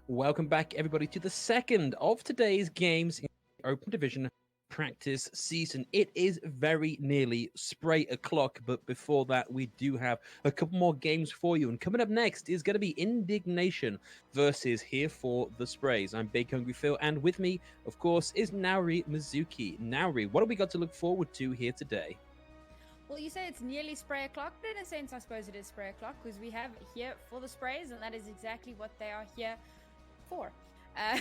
Welcome back, everybody, to the second of today's games in the Open Division practice season. It is very nearly spray o'clock, but before that, we do have a couple more games for you. And coming up next is going to be Indignation versus Here for the Sprays. I'm Big Hungry Phil, and with me, of course, is Nauri Mizuki. Nauri, what have we got to look forward to here today? Well, you say it's nearly spray o'clock, but in a sense, I suppose it is spray o'clock because we have Here for the Sprays, and that is exactly what they are here for. Uh,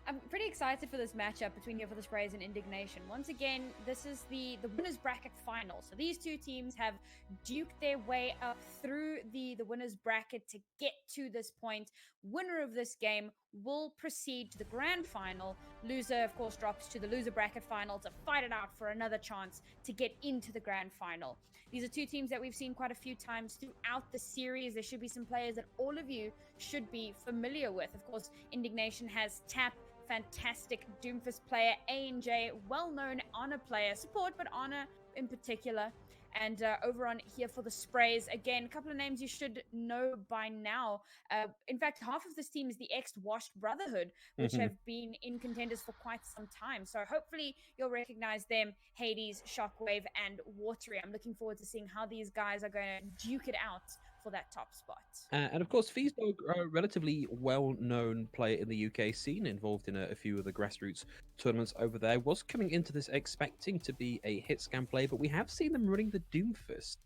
I'm pretty excited for this matchup between Here for the Sprays and Indignation. Once again, this is the winners bracket final. So these two teams have duked their way up through the winners bracket to get to this point. Winner of this game will proceed to the grand final. Loser, of course, drops to the loser bracket final to fight it out for another chance to get into the grand final. These are two teams that we've seen quite a few times throughout the series. There should be some players that all of you should be familiar with. Of course, Indignation has Tap, fantastic Doomfist player, A&J, well-known Honor player, support, but Honor in particular. And over on Here for the Sprays, again, a couple of names you should know by now. In fact, half of this team is the ex-Washed Brotherhood, which have been in contenders for quite some time. So hopefully you'll recognize them, Hades, Shockwave, and Watery. I'm looking forward to seeing how these guys are going to duke it out for that top spot. And of course, Feesdog, a relatively well-known player in the UK scene, involved in a few of the grassroots tournaments over there, was coming into this expecting to be a hit scan player, but we have seen them running the Doomfist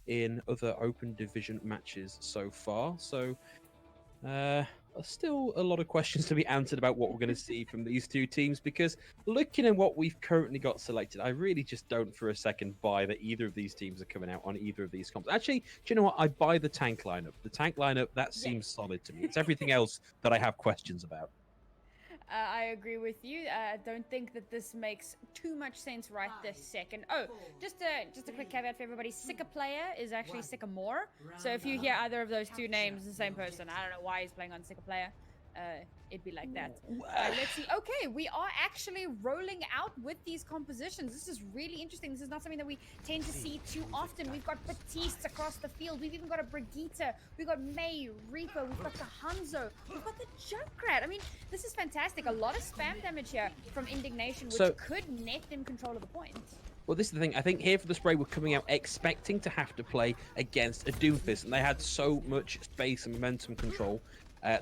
in other open division matches so far. So still a lot of questions to be answered about what we're going to see from these two teams, because looking at what we've currently got selected, I really just don't for a second buy that either of these teams are coming out on either of these comps. Actually, do you know what? I buy the tank lineup. The tank lineup, that seems solid to me. It's everything else that I have questions about. I agree with you. I don't think that this makes too much sense right this second. Oh, just a quick caveat for everybody. Sika player is actually Sycamore. So if you hear either of those two names, the same person. I don't know why he's playing on Sika player. It'd be like that. Let's see. Okay, we are actually rolling out with these compositions. This is really interesting. This is not something that we tend to see too often. We've got Batiste across the field. We've even got a Brigitte. We've got May, Reaper. We've got the Hanzo. We've got the Junkrat. I mean, this is fantastic. A lot of spam damage here from Indignation, which could net them control of the point. Well, this is the thing. I think Here for the Spray were coming out expecting to have to play against a Doomfist, and they had so much space and momentum control.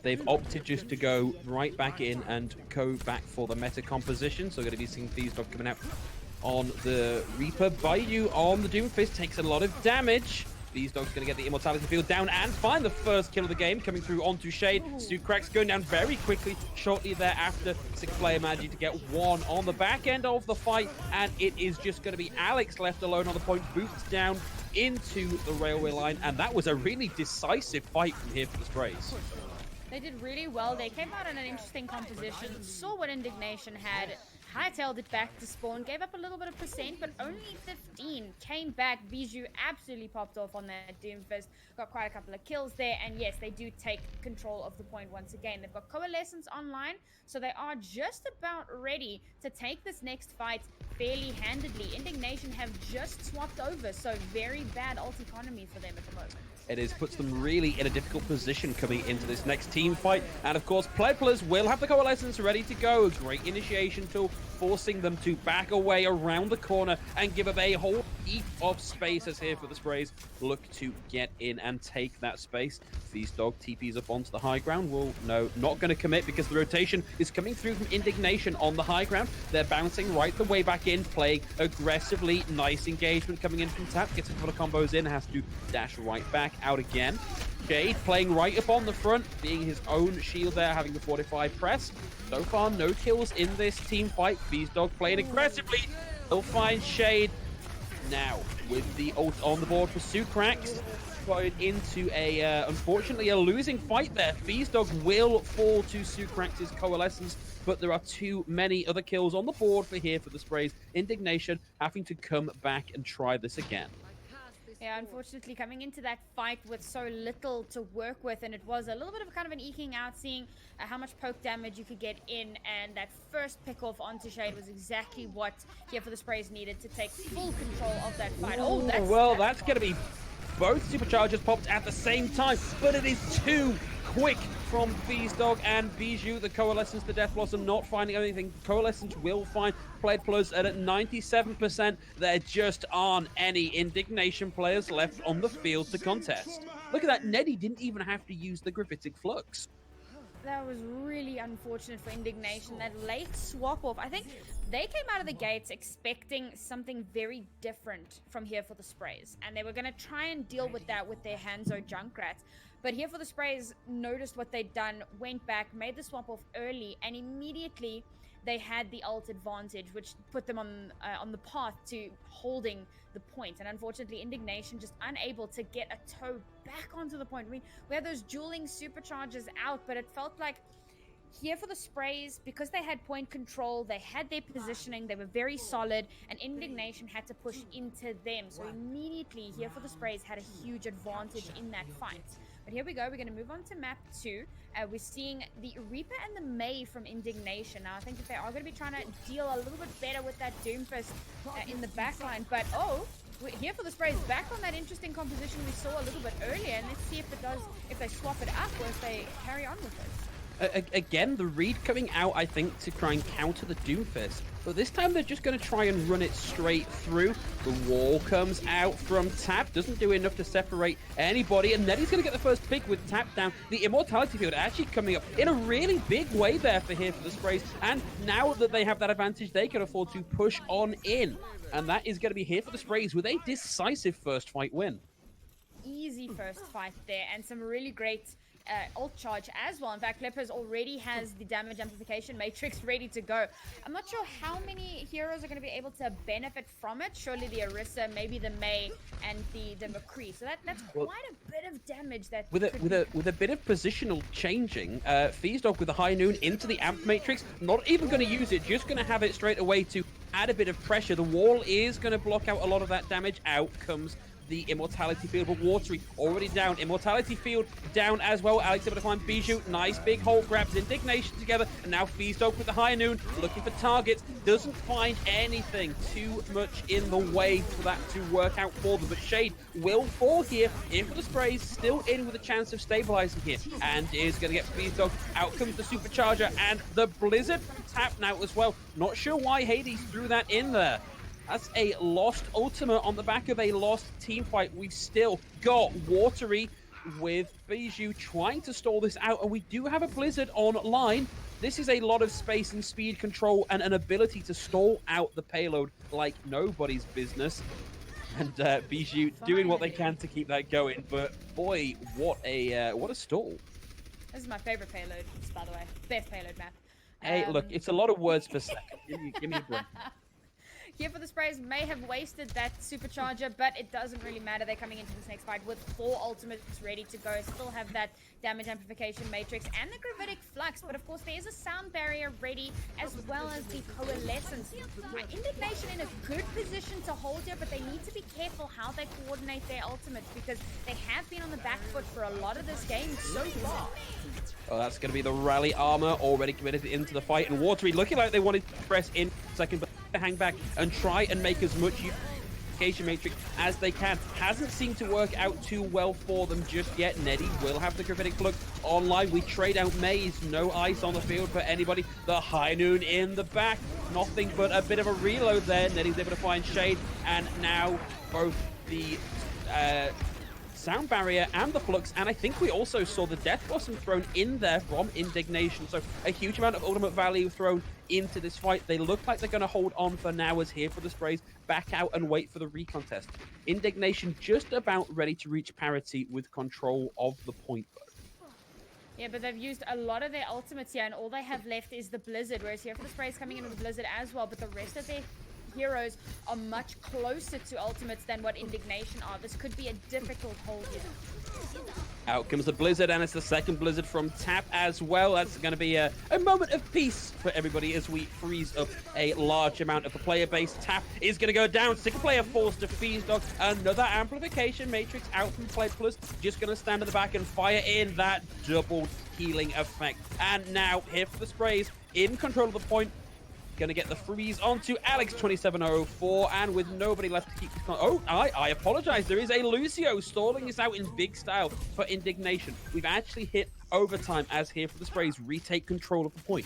They've opted just to go right back in and go back for the meta composition. So we're going to be seeing Feesdog coming out on the Reaper. Baidu on the Doomfist takes a lot of damage. Feesdog's going to get the Immortality Field down and find the first kill of the game, coming through onto Shade. Sucrax going down very quickly shortly thereafter. Six-player managing to get one on the back end of the fight, and it is just going to be Alex left alone on the point, boots down into the railway line, and that was a really decisive fight from Here for the Sprays. They did really well. They came out in an interesting composition, saw what Indignation had, hightailed it back to spawn, gave up a little bit of percent, but only 15. Came back, Bijou absolutely popped off on that Doomfist, got quite a couple of kills there, and yes, they do take control of the point once again. They've got Coalescence online, so they are just about ready to take this next fight fairly handedly. Indignation have just swapped over, so very bad ult economy for them at the moment. It is puts them really in a difficult position coming into this next team fight. And of course, Pledplers will have the Coalescence ready to go. A great initiation tool, forcing them to back away around the corner and give up a whole heap of space as Here for the Sprays look to get in and take that space. Feesdog TPs up onto the high ground. Well, no, not going to commit because the rotation is coming through from Indignation on the high ground. They're bouncing right the way back in, playing aggressively. Nice engagement coming in from Tap. Gets a couple of combos in, has to dash right back out again. Jade playing right up on the front, being his own shield there, having the 45 press. So far, no kills in this team fight. Feesdog playing aggressively. He'll find Shade now with the ult on the board for Sucrax. Going into unfortunately, a losing fight there. Feesdog will fall to Sucrax's Coalescence, but there are too many other kills on the board for Here for the Sprays. Indignation having to come back and try this again. Yeah, unfortunately, coming into that fight with so little to work with, and it was a little bit of kind of an eking out, seeing how much poke damage you could get in, and that first pick off onto Shade was exactly what Here for the Sprays needed to take full control of that fight. That's going to be both superchargers popped at the same time, but it is too quick from Beesdog and Bijou. The Coalescence, the Death Blossom not finding anything. Coalescence will find Played Plus, and at 97%, there just aren't any Indignation players left on the field to contest. Look at that, Neddy didn't even have to use the Gravitic Flux. That was really unfortunate for Indignation. That late swap off. I think they came out of the gates expecting something very different from Here for the Sprays. And they were going to try and deal with that with their Hanzo Junkrats. But Here for the Sprays noticed what they'd done, went back, made the swap off early, and immediately they had the ult advantage, which put them on the path to holding the point. And unfortunately, Indignation just unable to get a toe back onto the point. I mean, we had those dueling superchargers out, but it felt like Here for the Sprays, because they had point control, they had their positioning, they were very solid, and Indignation had to push into them. So immediately, Here for the Sprays had a huge advantage in that fight. But here we go, we're going to move on to map 2. We're seeing the Reaper and the May from Indignation. Now, I think that they are going to be trying to deal a little bit better with that Doomfist in the backline. But, Here for the Sprays back on that interesting composition we saw a little bit earlier. And let's see if they swap it up or if they carry on with it. Again, the read coming out, I think, to try and counter the Doomfist. But this time they're just going to try and run it straight through. The wall comes out from Tap, doesn't do enough to separate anybody, and then he's going to get the first pick with Tap down. The Immortality field actually coming up in a really big way there for Here for the Sprays, and now that they have that advantage, they can afford to push on in. And that is going to be Here for the Sprays with a decisive first fight win. Easy first fight there, and some really great ult charge as well. In fact, Clippers already has the damage amplification matrix ready to go. I'm not sure how many heroes are going to be able to benefit from it. Surely the Orisa, maybe the May, and the McCree. So that's quite a bit of damage. That with a bit of positional changing, Feesdog with the High Noon into the amp matrix. Not even going to use it. Just going to have it straight away to add a bit of pressure. The wall is going to block out a lot of that damage. Out comes the Immortality field, but Watery already down. Immortality field down as well. Alex able to find Bijou. Nice big hole, grabs Indignation together, and now Feesdog with the High Noon looking for targets. Doesn't find anything too much in the way for that to work out for them, but Shade will fall here. In for the Sprays, still in with a chance of stabilizing here, and is going to get Feesdog. Out comes the Supercharger and the Blizzard Tap now as well. Not sure why Hades threw that in there. That's a lost Ultima on the back of a lost team fight. We've still got Watery with Bijou trying to stall this out, and we do have a Blizzard online. This is a lot of space and speed control and an ability to stall out the payload like nobody's business. And Bijou doing what they can to keep that going, but boy, what a stall. This is my favorite payload, by the way. Best payload map. Hey, look, it's a lot of words per second. Give me a break. Here for the Sprays may have wasted that supercharger, but it doesn't really matter. They're coming into this next fight with 4 ultimates ready to go. Still have that damage amplification matrix and the gravitic flux, but of course there is a sound barrier ready as well as the coalescence. Indignation in a good position to hold here, but they need to be careful how they coordinate their ultimates because they have been on the back foot for a lot of this game so far. Oh, that's going to be the rally armor already committed into the fight, and Watery looking like they wanted to press in second, but to hang back and try and make as much unification matrix as they can. Hasn't seemed to work out too well for them just yet. Neddy will have the gravitic flux online. We trade out Maze. No ice on the field for anybody. The High Noon in the back. Nothing but a bit of a reload there. Neddy's able to find Shade, and now both the sound barrier and the flux, and I think we also saw the Death Blossom thrown in there from Indignation, so a huge amount of ultimate value thrown into this fight. They look like they're going to hold on for now as Here for the Sprays back out and wait for the recontest. Indignation just about ready to reach parity with control of the point though. Yeah, but they've used a lot of their ultimates here, and all they have left is the Blizzard, whereas Here for the Sprays coming in with the Blizzard as well, but the rest of their heroes are much closer to ultimates than what Indignation are. This could be a difficult hold here. Out comes the Blizzard, and it's the second Blizzard from Tap as well. That's going to be a moment of peace for everybody as we freeze up a large amount of the player base. Tap is going to go down. Second player forced to Feesdog. Another amplification matrix out from Play Plus. Just going to stand in the back and fire in that double healing effect. And now Here for the Sprays in control of the point. Gonna get the freeze onto Alex 2704, and with nobody left to keep this oh, I apologize. There is a Lucio stalling us out in big style for Indignation. We've actually hit overtime as Here for the Sprays retake control of the point.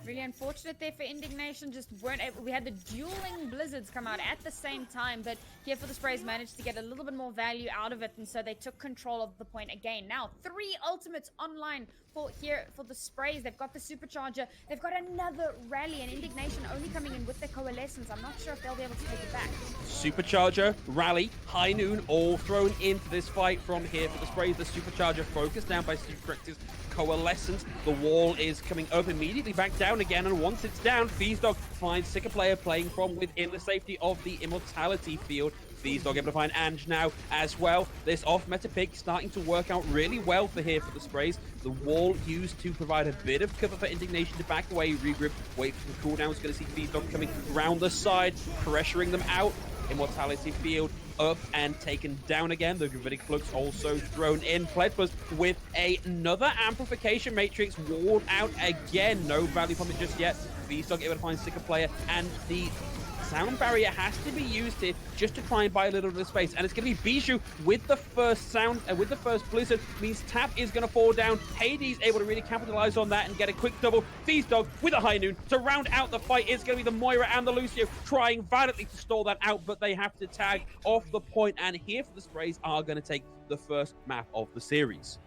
Really unfortunate there for Indignation, just weren't able. We had the dueling blizzards come out at the same time, but Here for the Sprays managed to get a little bit more value out of it, and so they took control of the point again. Now 3 ultimates online for Here for the Sprays. They've got the supercharger, they've got another rally, and Indignation only coming in with their coalescence. I'm not sure if they'll be able to take it back. Supercharger, rally, high noon, all thrown into this fight from Here for the Sprays. The supercharger focused down by Supercorrectors. Coalescence, the wall is coming up immediately, back down again, and once it's down, Feezdog finds Sicker player playing from within the safety of the Immortality field. Feezdog able to find Ange now as well. This off-meta pick starting to work out really well for Here for the Sprays. The wall used to provide a bit of cover for Indignation to back away, regroup, wait for the cooldowns. Going to see Feezdog coming round the side, pressuring them out. Immortality field up and taken down again. The Gravitic Flux also thrown in. Pledpers with another amplification matrix walled out again. No value from it just yet. Feezdog able to find Sicker player, and the sound barrier has to be used here just to try and buy a little bit of space, and it's going to be Bijou with the first sound with the first blizzard. Means Tap is going to fall down. Hades able to really capitalize on that and get a quick double. Feezdog with a high noon to round out the fight. It's going to be the Moira and the Lucio trying valiantly to stall that out, but they have to tag off the point, and Here for the Sprays are going to take the first map of the series.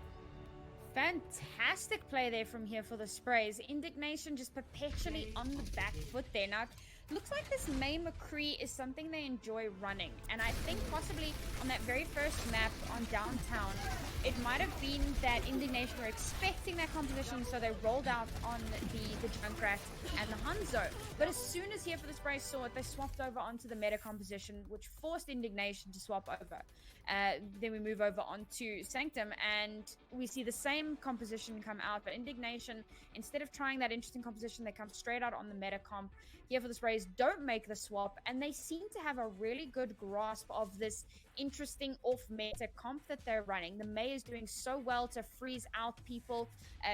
Fantastic play there from Here for the Sprays. Indignation just perpetually on the back foot there. Now, looks like this May McCree is something they enjoy running, and I think possibly on that very first map on Downtown, it might have been that Indignation were expecting that composition, so they rolled out on the Junkrat and the Hanzo. But as soon as Here for the Spray saw it, they swapped over onto the meta composition, which forced Indignation to swap over. Then we move over onto Sanctum, and we see the same composition come out, but Indignation, instead of trying that interesting composition, they come straight out on the meta comp. Here for the Sprays don't make the swap, and they seem to have a really good grasp of this interesting off-meta comp that they're running. The May is doing so well to freeze out people,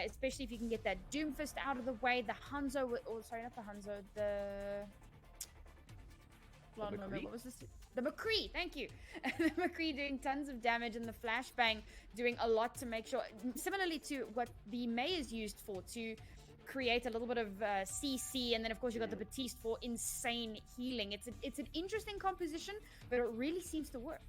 especially if you can get that Doomfist out of the way. The Hanzo, oh sorry, not the Hanzo, the what was this? The McCree, thank you. The McCree doing tons of damage, and the Flashbang doing a lot to make sure, similarly to what the May is used for, to create a little bit of CC, and then of course you got the Batiste for insane healing. It's an interesting composition, but it really seems to work.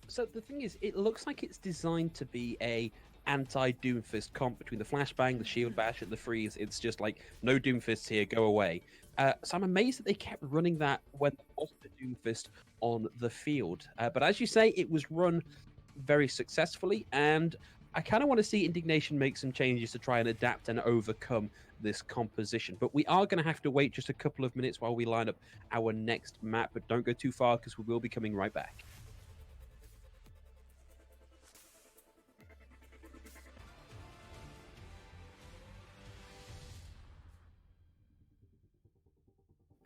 So the thing is, it looks like it's designed to be a anti-Doomfist comp between the Flashbang, the Shield Bash, and the Freeze. It's just like, no Doomfists here, go away. So I'm amazed that they kept running that when there wasn't a Doomfist on the field. But as you say, it was run very successfully, and I kind of want to see Indignation make some changes to try and adapt and overcome this composition. But we are going to have to wait just a couple of minutes while we line up our next map, but don't go too far because we will be coming right back.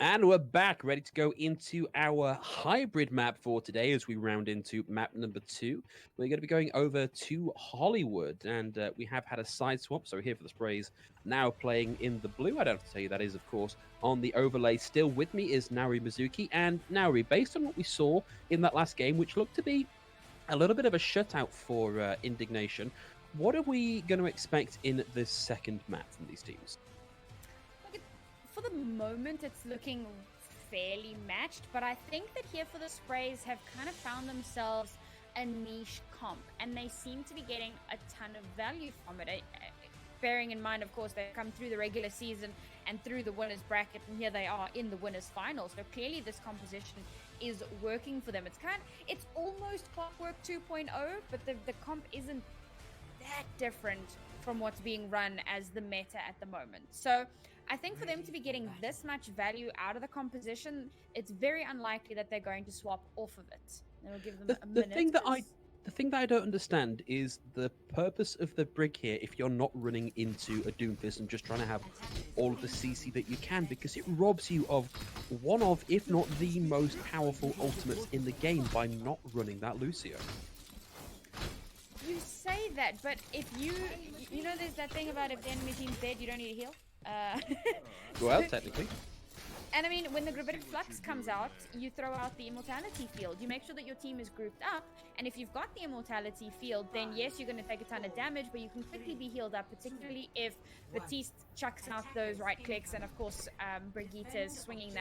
And we're back, ready to go into our hybrid map for today as we round into map number 2. We're going to be going over to Hollywood, and we have had a side swap, so Here for the Sprays now playing in the blue. I don't have to tell you that is, of course, on the overlay. Still with me is Naori Mizuki, and Naori, based on what we saw in that last game, which looked to be a little bit of a shutout for Indignation, what are we going to expect in this second map from these teams? For the moment, it's looking fairly matched, but I think that Here for the Sprays have kind of found themselves a niche comp, and they seem to be getting a ton of value from it. Bearing in mind, of course, they've come through the regular season and through the winners bracket, and here they are in the winners final. So clearly this composition is working for them. It's almost Clockwork 2.0, but the comp isn't that different from what's being run as the meta at the moment. So I think for them to be getting this much value out of the composition, it's very unlikely that they're going to swap off of it. It'll give them a minute. The thing that I don't understand is the purpose of the Brig here if you're not running into a Doomfist and just trying to have all of the CC that you can, because it robs you of one of, if not the most powerful ultimates in the game by not running that Lucio. You say that, but if you know there's that thing about if the enemy team's dead, you don't need to heal. Well, technically. And I mean, when the Gravitic Flux comes out, you throw out the Immortality Field. You make sure that your team is grouped up, and if you've got the Immortality Field, then yes, you're going to take a ton of damage, but you can quickly be healed up, particularly if Batiste chucks out those right clicks, and of course, Brigitte is swinging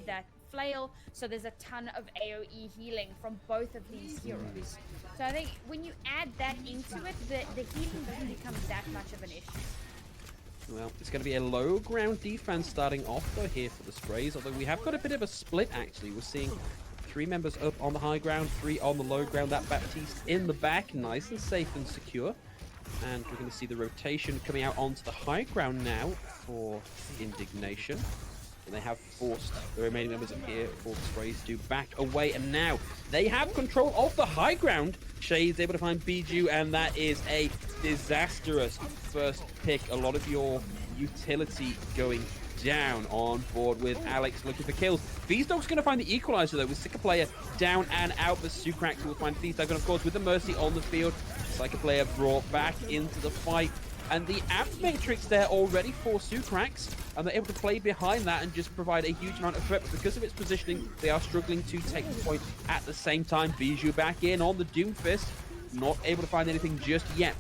that flail, so there's a ton of AoE healing from both of these heroes. So I think when you add that into it, the healing doesn't become that much of an issue. Well, it's going to be a low ground defense starting off though here for the Sprays, although we have got a bit of a split actually. We're seeing 3 members up on the high ground, 3 on the low ground. That Baptiste in the back, nice and safe and secure. And we're going to see the rotation coming out onto the high ground now for Indignation. And they have forced the remaining members up here for the Sprays to back away. And now they have control of the high ground. Shade's able to find Bijou, and that is a disastrous first pick. A lot of your utility going down on board with Alex looking for kills. Feazdog's going to find the equalizer though with Sika player down and out, but Sucrax will find Feazdog, and of course with the Mercy on the field, Psycho player brought back into the fight. And the Amp Matrix there already for Sucrax, and they're able to play behind that and just provide a huge amount of threat, but because of its positioning, they are struggling to take the point at the same time. Bijou back in on the Doomfist, not able to find anything just yet.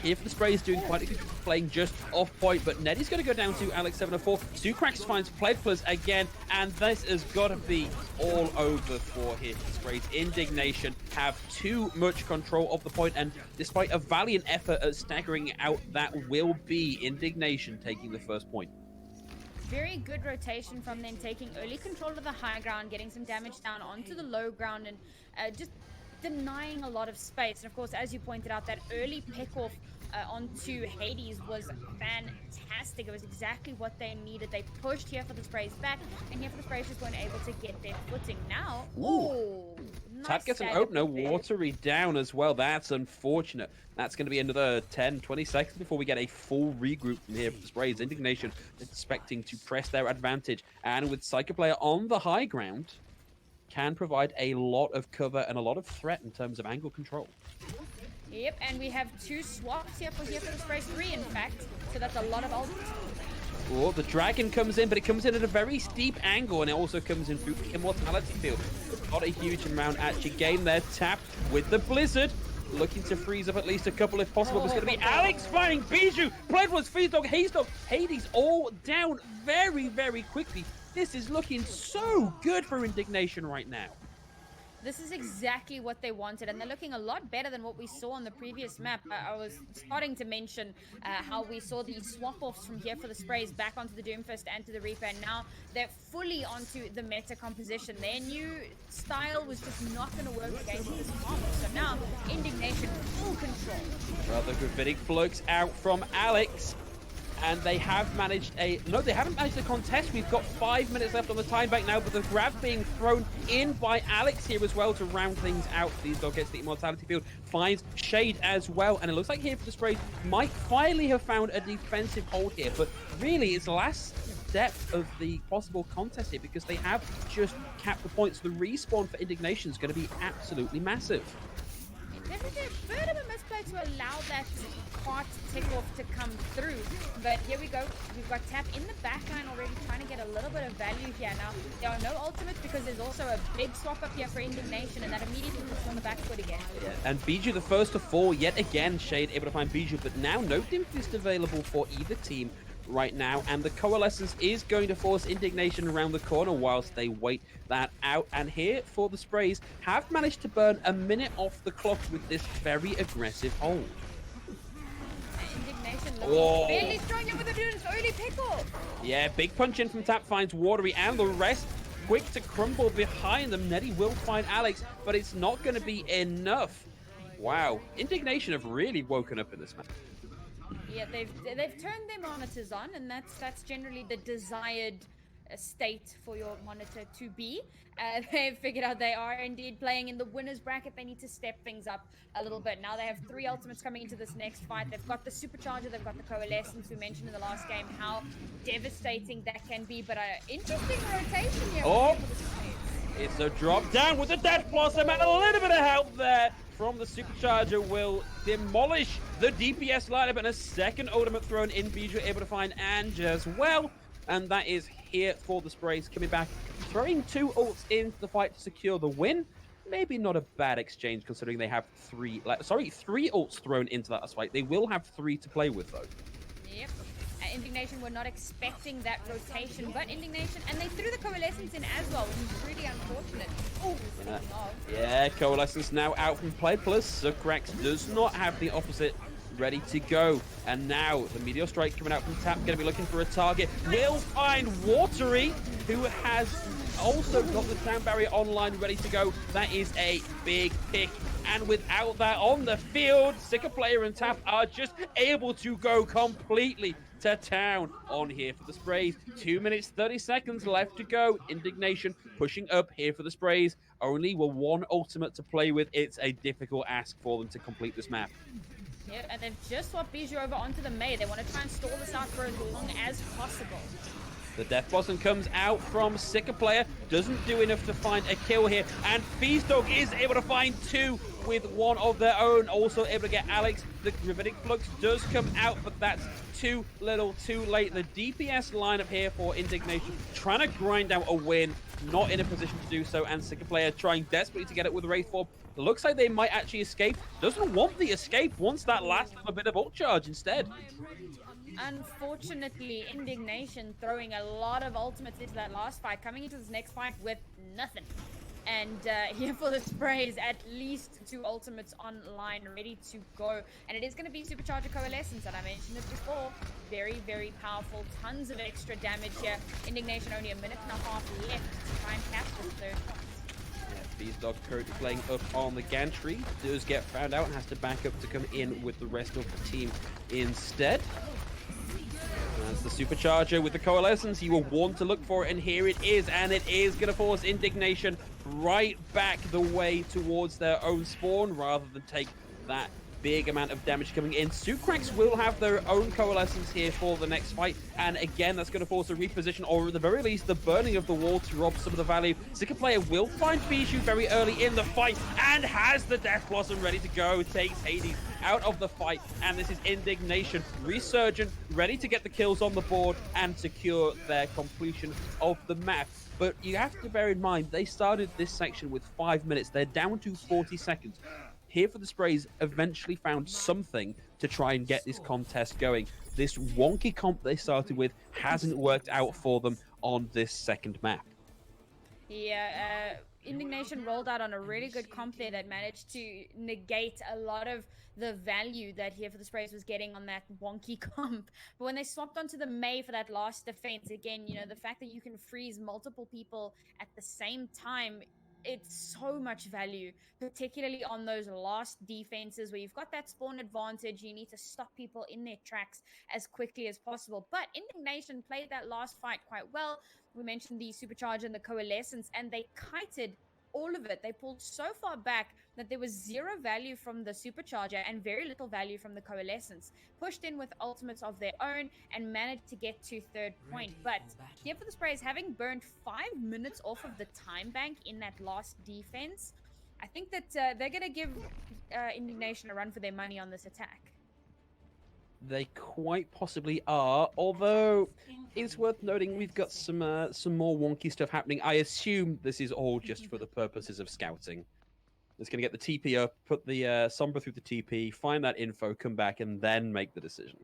Here for the Spray is doing quite a good playing just off point, but Neddy's going to go down to Alex 704. Sucrax finds Pledplers again, and this has got to be all over for here for the Sprays. Indignation have too much control of the point, and despite a valiant effort at staggering out, that will be Indignation taking the first point. Very good rotation from them, taking early control of the high ground, getting some damage down onto the low ground, and just denying a lot of space. And of course, as you pointed out, that early pick-off onto Hades was fantastic. It was exactly what they needed. They pushed here for the Sprays back, and here for the Sprays just weren't able to get their footing. Now, nice Tap gets an opener, watery down as well. That's unfortunate. That's going to be another 10, 20 seconds before we get a full regroup from here for the Sprays. Indignation expecting to press their advantage, and with Psycho player on the high ground, can provide a lot of cover and a lot of threat in terms of angle control. Yep, and we have 2 swaps here for the Sprays, 3 in fact, so that's a lot of ult. Oh, the dragon comes in, but it comes in at a very steep angle, and it also comes in through the Immortality Field. Not a huge amount actually gained there. Tap with the Blizzard, looking to freeze up at least a couple if possible. But it's going to be Alex finding Bijou, Pledwas, Feazdog, Hazdog, Hades all down very, very quickly. This is looking so good for Indignation right now. This is exactly what they wanted, and they're looking a lot better than what we saw on the previous map. I was starting to mention how we saw the swap-offs from here for the Sprays back onto the Doomfist and to the Reaper, and now they're fully onto the meta composition. Their new style was just not going to work against this combo, so now Indignation full control. Rather Gravitic Flux out from Alex. And they have managed they haven't managed the contest. We've got 5 minutes left on the time bank now, but the grab being thrown in by Alex here as well to round things out. Feazdog gets the Immortality Field, finds Shade as well, and it looks like here for the Sprays might finally have found a defensive hold here, but really it's the last step of the possible contest here because they have just capped the points. The respawn for Indignation is going to be absolutely massive. Definitely a bit of a misplay to allow that cart tick-off to come through, but here we go. We've got Tap in the backline already trying to get a little bit of value here. Now, there are no ultimates because there's also a big swap up here for Indignation, and that immediately puts on the back foot again. Yeah. And Bijou the first to fall yet again. Shade able to find Bijou, but now no Doomfist available for either team right now, and the Coalescence is going to force Indignation around the corner whilst they wait that out. And here for the Sprays have managed to burn a minute off the clock with this very aggressive hold. Indignation looking fairly strong here with the dude's early pickle. Yeah, big punch in from Tap finds Watery, and the rest quick to crumble behind them. Neddy will find Alex, but it's not going to be enough. Wow, Indignation have really woken up in this match. Yeah, they've turned their monitors on, and that's generally the desired state for your monitor to be. They've figured out they are indeed playing in the winner's bracket. They need to step things up a little bit. Now they have 3 ultimates coming into this next fight. They've got the Supercharger, they've got the Coalescence. We mentioned in the last game how devastating that can be, but interesting rotation here. Oh, it's a drop down with the Death Blossom, and a little bit of help there from the Supercharger will demolish the DPS lineup, and a second ultimate thrown in. Bijou able to find Ange as well. and that is here for the Sprays coming back, throwing 2 ults into the fight to secure the win. Maybe not a bad exchange considering they have 3 ults thrown into that fight. They will have 3 to play with though. Yep. Indignation were not expecting that rotation, but Indignation, and they threw the Coalescence in as well, which is really unfortunate. Oh, speaking of. Yeah, Coalescence now out from play, plus Zucrax does not have the opposite ready to go. And now the Meteor Strike coming out from Tap, going to be looking for a target. Will find Watery, who has also got the Sound Barrier online ready to go. That is a big pick. And without that on the field, Sicko Player and Tap are just able to go completely to town on here for the Sprays. 2 minutes, 30 seconds left to go. Indignation pushing up here for the Sprays. Only with 1 ultimate to play with. It's a difficult ask for them to complete this map. Yep, and they've just swapped Bijou over onto the Mei. They want to try and stall this out for as long as possible. The Death Blossom comes out from Sicko Player, doesn't do enough to find a kill here, and Beastdog is able to find 2 with 1 of their own, also able to get Alex. The Gravitic Flux does come out, but that's too little, too late. The DPS lineup here for Indignation, trying to grind out a win, not in a position to do so, and Sicko Player trying desperately to get it with Wraith Form. It looks like they might actually escape. Doesn't want the escape, wants that last a bit of ult charge instead. Unfortunately, Indignation throwing a lot of ultimates into that last fight, coming into this next fight with nothing. And here for the Sprays, at least 2 ultimates online, ready to go. And it is going to be Supercharger Coalescence, and I mentioned it before. Very, very powerful. Tons of extra damage here. Indignation only a minute and a half left to try and catch this 3rd point. Beastdog currently playing up on the gantry, does get found out and has to back up to come in with the rest of the team instead. That's the Supercharger with the Coalescence. You will want to look for it, and here it is, and it is going to force Indignation right back the way towards their own spawn rather than take that big amount of damage coming in. Zucrax will have their own Coalescence here for the next fight, and again, that's going to force a reposition, or at the very least, the burning of the wall to rob some of the value. Sicko Player will find Bijou very early in the fight, and has the Death Blossom ready to go. Takes Hades out of the fight, and this is Indignation. Resurgent, ready to get the kills on the board and secure their completion of the map. But you have to bear in mind, they started this section with 5 minutes. They're down to 40 seconds. Here for the Sprays eventually found something to try and get this contest going. This wonky comp they started with hasn't worked out for them on this second map. Yeah, Indignation rolled out on a really good comp there that managed to negate a lot of the value that here for the Sprays was getting on that wonky comp. But when they swapped onto the Mei for that last defense, again, you know, the fact that you can freeze multiple people at the same time, it's so much value, particularly on those last defenses where you've got that spawn advantage. You need to stop people in their tracks as quickly as possible. But Indignation played that last fight quite well. We mentioned the Supercharger and the Coalescence, and they kited all of it. They pulled so far back that there was 0 value from the Supercharger and very little value from the Coalescence. Pushed in with ultimates of their own and managed to get to 3rd point. But here for the Sprays, having burned 5 minutes off of the time bank in that last defense, I think that they're going to give Indignation a run for their money on this attack. They quite possibly are, although it's worth noting we've got some more wonky stuff happening. I assume this is all just for the purposes of scouting. It's going to get the TP up, put the Sombra through the TP, find that info, come back, and then make the decision.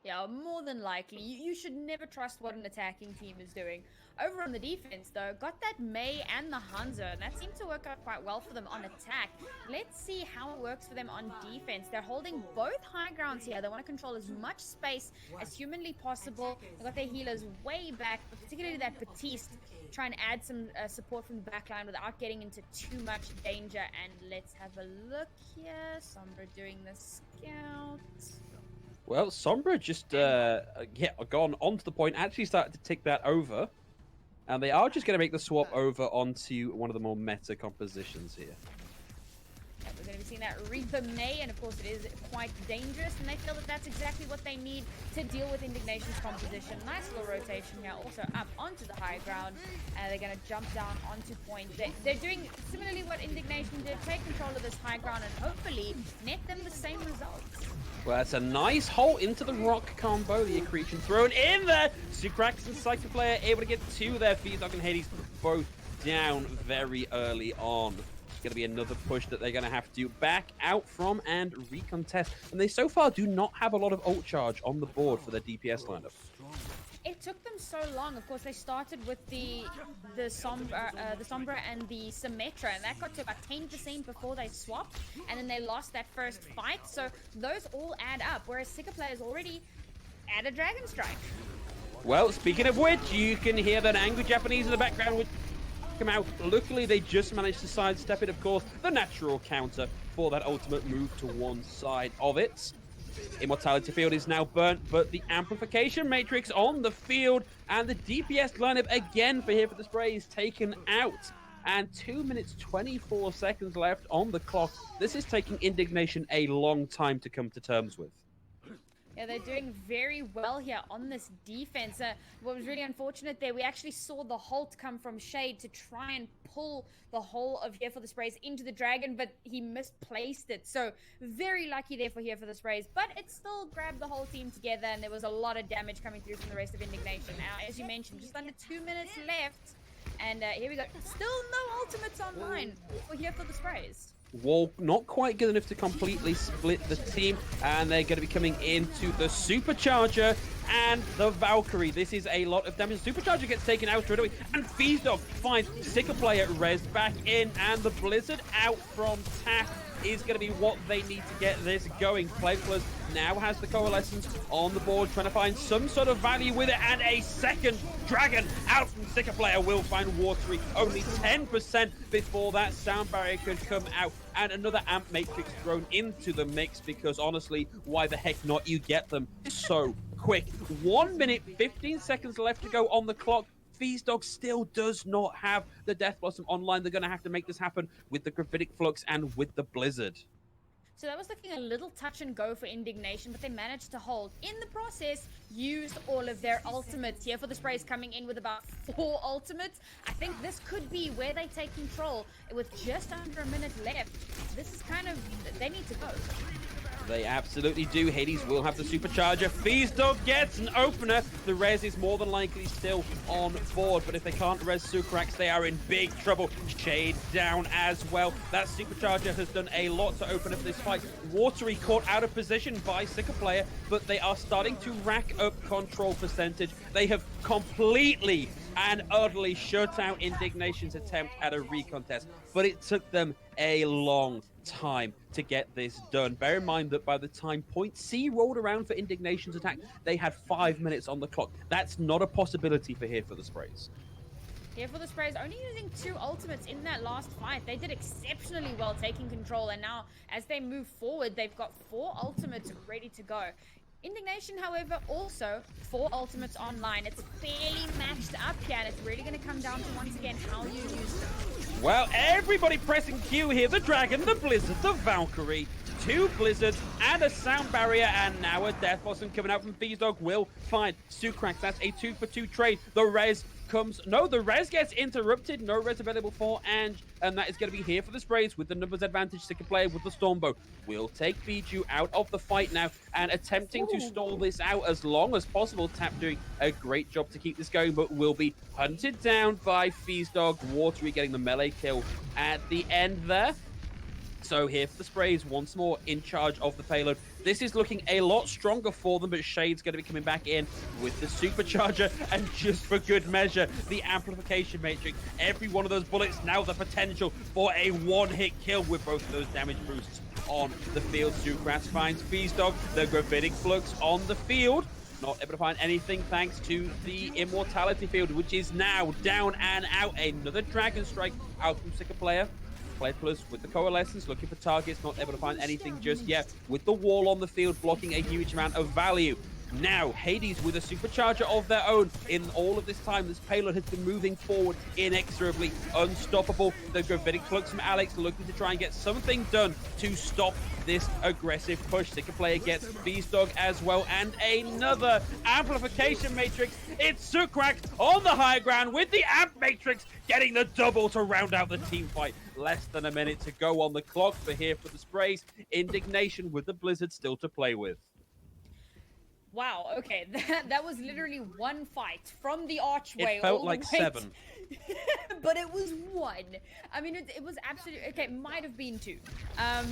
Yeah, more than likely. You should never trust what an attacking team is doing. Over on the defense, though, got that Mei and the Hanzo, and that seemed to work out quite well for them on attack. Let's see how it works for them on defense. They're holding both high grounds here. They want to control as much space as humanly possible. They've got their healers way back, but particularly that Batiste, try and add some support from the backline without getting into too much danger. And let's have a look here. Sombra doing the scout. Well, Sombra just gone onto the point, actually started to tick that over. And they are just going to make the swap over onto one of the more meta compositions here. going to be seeing that Reaper May, and of course it is quite dangerous, and they feel that that's exactly what they need to deal with Indignation's composition. Nice little rotation here, also up onto the high ground, and they're going to jump down onto point. They're doing similarly what Indignation did, take control of this high ground and hopefully net them the same results. Well, that's a nice hole into the rock combo. The accretion thrown in there. Sucrax and Psycho Player able to get two there. Feedstock and Hades both down very early on. It's going to be another push that they're going to have to back out from and recontest. And they so far do not have a lot of ult charge on the board for their DPS lineup. It took them so long. Of course, they started with the Sombra and the Symmetra, and that got to about 10% before they swapped, and then they lost that first fight. So those all add up, whereas Sika players already add a Dragon Strike. Well, speaking of which, you can hear that angry Japanese in the background would come out. Luckily, they just managed to sidestep it, of course, the natural counter for that ultimate move to one side of it. Immortality field is now burnt, but the amplification matrix on the field and the DPS lineup again for Here for the Spray is taken out. And 2 minutes 24 seconds left on the clock. This is taking Indignation a long time to come to terms with. Yeah, they're doing very well here on this defense. What was really unfortunate there, we actually saw the Holt come from Shade to try and pull the whole of Here for the Sprays into the Dragon, but he misplaced it. So very lucky there for Here for the Sprays, but it still grabbed the whole team together, and there was a lot of damage coming through from the rest of Indignation. Now, as you mentioned, just under 2 minutes left, and here we go. Still no ultimates online for Here for the Sprays. Wall not quite good enough to completely split the team, and they're going to be coming into the Supercharger and the Valkyrie. This is a lot of damage. Supercharger gets taken out straight away, and Feezdog finds Sicker Player res back in, and the Blizzard out from tap is going to be what they need to get this going. Playfulness now has the Coalescence on the board, trying to find some sort of value with it, and a second Dragon out from Sicker Player will find Watery. Only 10% before that sound barrier could come out, and another Amp Matrix thrown into the mix, because honestly, why the heck not? You get them so quick. 1 minute, 15 seconds left to go on the clock. Feezdog still does not have the Death Blossom online. They're going to have to make this happen with the Gravitic Flux and with the Blizzard. So that was looking a little touch and go for Indignation, but they managed to hold. In the process, used all of their ultimates. Here for the Sprays coming in with about 4 ultimates. I think this could be where they take control with just under a minute left. This is kind of, they need to go. They absolutely do. Hades will have the Supercharger. Feezdog gets an opener. The res is more than likely still on board, but if they can't res Sucrax, they are in big trouble. Shade down as well. That Supercharger has done a lot to open up this fight. Watery caught out of position by Sicker Player, but they are starting to rack up control percentage. They have completely and utterly shut out Indignation's attempt at a recontest, but it took them a long time to get this done. Bear in mind that by the time point C rolled around for Indignation's attack, they had 5 minutes on the clock. That's not a possibility for Here for the Sprays. Here for the Sprays only using 2 ultimates in that last fight. They did exceptionally well taking control, and now as they move forward, they've got 4 ultimates ready to go. Indignation, however, also 4 ultimates online. It's fairly matched up here, and it's really going to come down to, once again, how you use them. Well, everybody pressing Q here. The Dragon, the Blizzard, the Valkyrie, 2 Blizzards, and a Sound Barrier, and now a Death Blossom coming out from Feezdog will find Sucrax. That's a 2-for-2 trade. The res comes... No, the res gets interrupted. No res available for Ange, and that is going to be Here for the Sprays with the numbers advantage. Sicker Player with the Stormbow will take Bijou out of the fight now, and attempting to stall this out as long as possible. Tap doing a great job to keep this going, but will be hunted down by Feezdog. Watery getting the melee kill at the end there. So Here for the Sprays once more in charge of the payload. This is looking a lot stronger for them, but Shade's going to be coming back in with the Supercharger, and just for good measure, the Amplification Matrix. Every one of those bullets now the potential for a one-hit kill with both of those damage boosts on the field. Sucrax finds Feezdog, the Gravitic Flux on the field. Not able to find anything thanks to the Immortality field, which is now down and out. Another Dragon Strike out from Sicker Player. Playfulness with the Coalescence, looking for targets, not able to find anything just yet. With the wall on the field, blocking a huge amount of value. Now, Hades with a supercharger of their own. In all of this time, this payload has been moving forward inexorably, unstoppable. The gravitic flux from Alex looking to try and get something done to stop this aggressive push. Sicker player gets Beastdog as well, and another amplification matrix. It's Sukrak on the high ground with the amp matrix, getting the double to round out the team fight. Less than a minute to go on the clock for here for the Sprays. Indignation with the Blizzard still to play with. Wow, okay, that was literally one fight from the archway. It felt like 7. But it was 1. I mean, it was absolutely, okay, it might have been 2.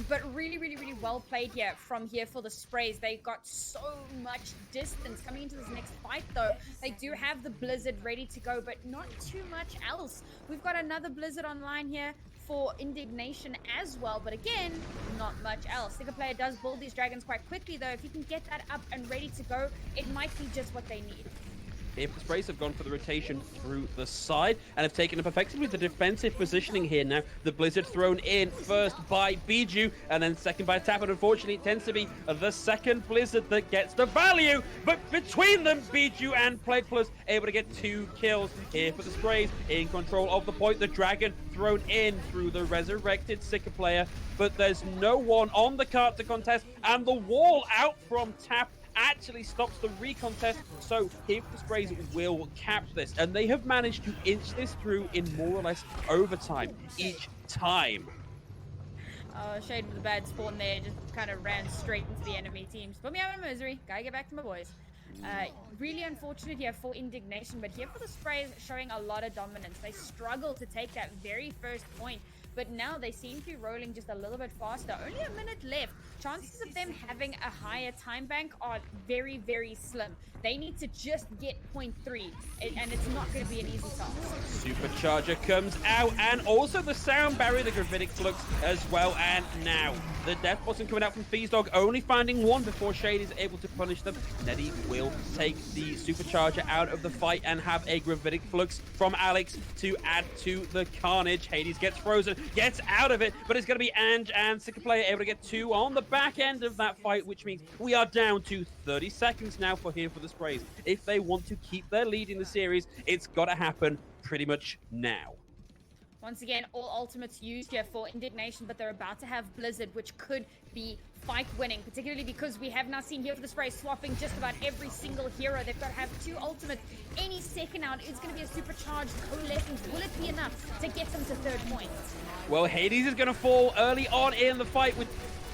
But really, really, really well played here from here for the Sprays. They got so much distance coming into this next fight, though. They do have the Blizzard ready to go, but not too much else. We've got another Blizzard online here for Indignation as well, but again, not much else. Sicker player does build these dragons quite quickly, though. If you can get that up and ready to go, it might be just what they need. If the Sprays have gone for the rotation through the side and have taken up effectively the defensive positioning here now. The Blizzard thrown in first by Biju and then second by Tap, and unfortunately it tends to be the second Blizzard that gets the value. But between them, Biju and Plague Plus able to get 2 kills here for the Sprays. In control of the point, the Dragon thrown in through the resurrected Sicker player, but there's no one on the card to contest, and the wall out from Tap actually stops the recontest. So here the Sprays will cap this, and they have managed to inch this through in more or less overtime each time. Shade with the bad spawn there, just kind of ran straight into the enemy teams. Put me out of misery, gotta get back to my boys. Really unfortunate here for Indignation, but here for the Sprays, showing a lot of dominance. They struggle to take that very first point, but now they seem to be rolling just a little bit faster. Only a minute left. Chances of them having a higher time bank are very, very slim. They need to just get point 3, and it's not going to be an easy task. Supercharger comes out, and also the sound barrier, the gravitic flux as well. And now the death button coming out from Beastdog, only finding 1 before Shade is able to punish them. Netty will take the supercharger out of the fight and have a gravitic flux from Alex to add to the carnage. Hades gets frozen, gets out of it, but it's going to be Ange and Sicker player able to get 2 on the back end of that fight, which means we are down to 30 seconds now for here for the Sprays. If they want to keep their lead in the series, it's got to happen pretty much now. Once again, all ultimates used here for Indignation, but they're about to have Blizzard, which could be fight winning, particularly because we have now seen here for the Spray swapping just about every single hero. They've got to have 2 ultimates. Any second out is going to be a supercharged coalescence. Will it be enough to get them to 3rd point? Well, Hades is going to fall early on in the fight with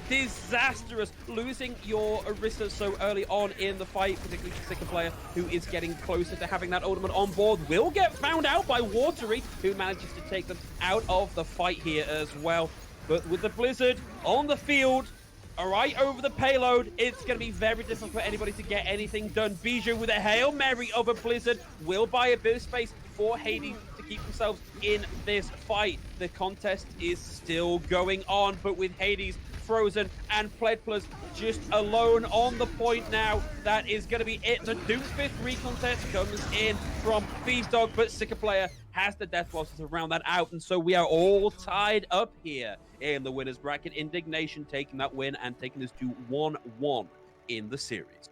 disastrous losing your Orisa so early on in the fight, particularly the Sicker player who is getting closer to having that ultimate on board. Will get found out by Watery, who manages to take them out of the fight here as well. But with the Blizzard on the field, right over the payload, it's going to be very difficult for anybody to get anything done. Bijou with a Hail Mary of a Blizzard will buy a bit of space for Hades to keep themselves in this fight. The contest is still going on, but with Hades frozen and Pledplus just alone on the point now, that is going to be it. The Doomsfist recontest comes in from Beastdog, but Sicker player has the death losses to round that out, and so we are all tied up here in the winner's bracket. Indignation taking that win and taking us to 1-1 in the series.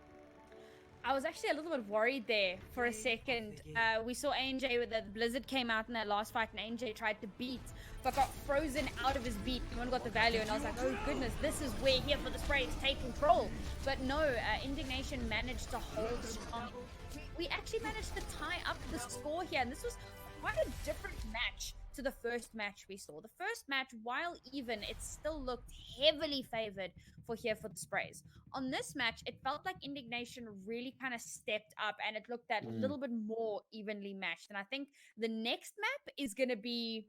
I was actually a little bit worried there for a second. We saw ANJ with the Blizzard came out in that last fight, and ANJ tried to beat, but got frozen out of his beat. No one got the value, and I was like, oh goodness, this is where here for the Sprays take control. But no, Indignation managed to hold strong. We actually managed to tie up the score here, and this was quite a different match to the first match we saw. The first match, while even, it still looked heavily favored for here for the Sprays. On this match, it felt like Indignation really kind of stepped up, and it looked that little bit more evenly matched. And I think the next map is going to be,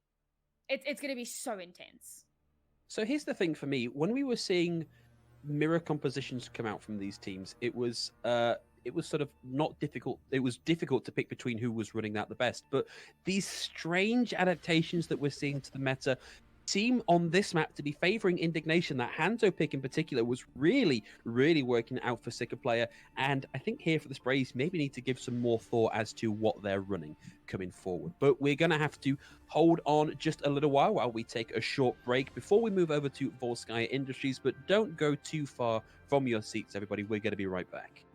it's going to be so intense. So here's the thing for me. When we were seeing mirror compositions come out from these teams, it was sort of not difficult. It was difficult to pick between who was running that the best. But these strange adaptations that we're seeing to the meta seem on this map to be favoring Indignation. That Hanzo pick in particular was really, really working out for Sicker player. And I think here for the Sprays, maybe need to give some more thought as to what they're running coming forward. But we're going to have to hold on just a little while we take a short break before we move over to Volskaya Industries. But don't go too far from your seats, everybody. We're going to be right back.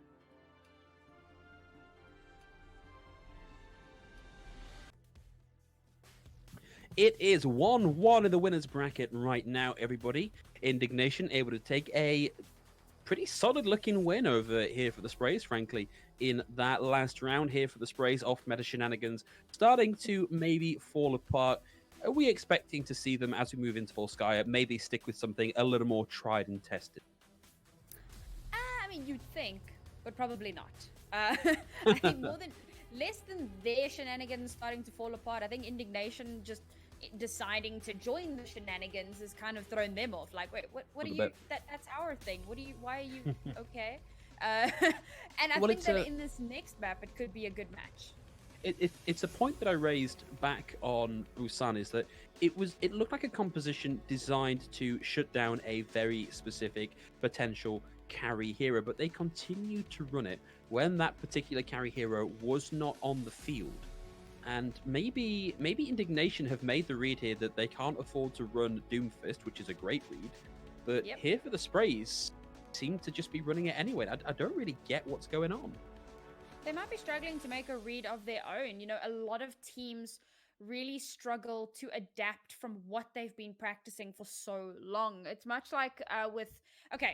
It is 1-1 in the winner's bracket right now, everybody. Indignation able to take a pretty solid looking win over here for the Sprays, frankly, in that last round here for the Sprays. Off meta shenanigans starting to maybe fall apart. Are we expecting to see them as we move into Volskaya maybe stick with something a little more tried and tested? I mean, you'd think, but probably not. I think less than their shenanigans starting to fall apart. I think Indignation just deciding to join the shenanigans has kind of thrown them off. Like, wait, what are you? That's our thing. Why are you okay? And I think that in this next map, it could be a good match. It's a point that I raised back on Busan, is that it looked like a composition designed to shut down a very specific potential carry hero, but they continued to run it when that particular carry hero was not on the field. And maybe Indignation have made the read here that they can't afford to run Doomfist, which is a great read, but here for the Sprays seem to just be running it anyway. I don't really get what's going on. They might be struggling to make a read of their own. You know, a lot of teams really struggle to adapt from what they've been practicing for so long. It's much like